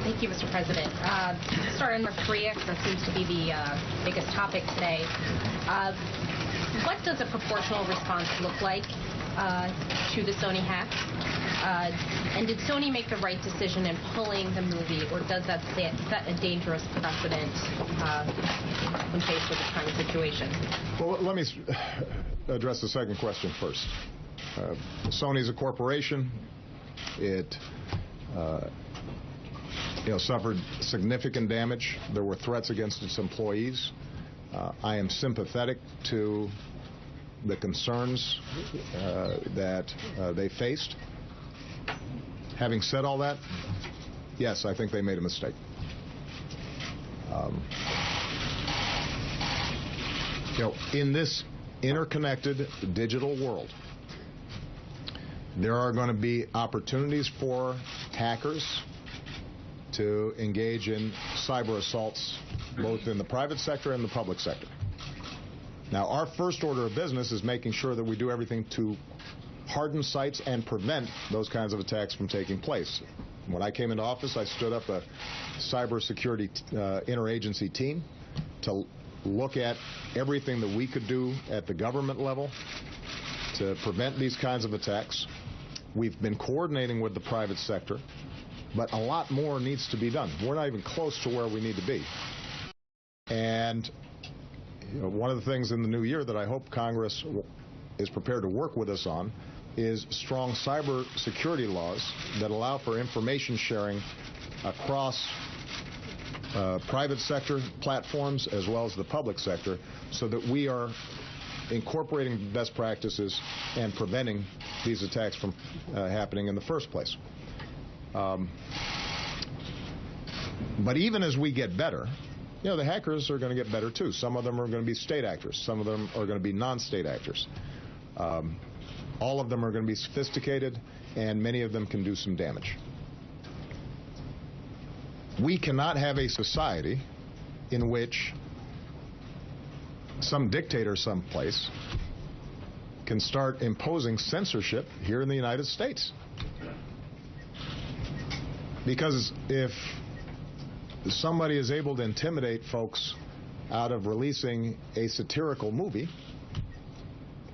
Thank you, Mr. President. Start in North Korea, because that seems to be the biggest topic today. What does a proportional response look like to the Sony hack? And did Sony make the right decision in pulling the movie, or does that set a dangerous precedent when faced with this kind of situation? Well, let me address the second question first. Sony's a corporation. It suffered significant damage. There were threats against its employees. I am sympathetic to the concerns that they faced. Having said all that, yes, I think they made a mistake. In this interconnected digital world, there are going to be opportunities for hackers to engage in cyber assaults both in the private sector and the public sector. Now, our first order of business is making sure that we do everything to harden sites and prevent those kinds of attacks from taking place. When I came into office, I stood up a cybersecurity interagency team to look at everything that we could do at the government level to prevent these kinds of attacks. We've been coordinating with the private sector, but a lot more needs to be done. We're not even close to where we need to be. And one of the things in the new year that I hope Congress is prepared to work with us on is strong cyber security laws that allow for information sharing across private sector platforms as well as the public sector, so that we are incorporating best practices and preventing these attacks from happening in the first place. But even as we get better, the hackers are going to get better too. Some of them are going to be state actors. Some of them are going to be non-state actors. All of them are going to be sophisticated, and many of them can do some damage. We cannot have a society in which some dictator someplace can start imposing censorship here in the United States. Because if somebody is able to intimidate folks out of releasing a satirical movie,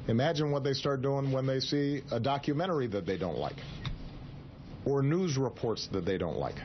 imagine what they start doing when they see a documentary that they don't like or news reports that they don't like.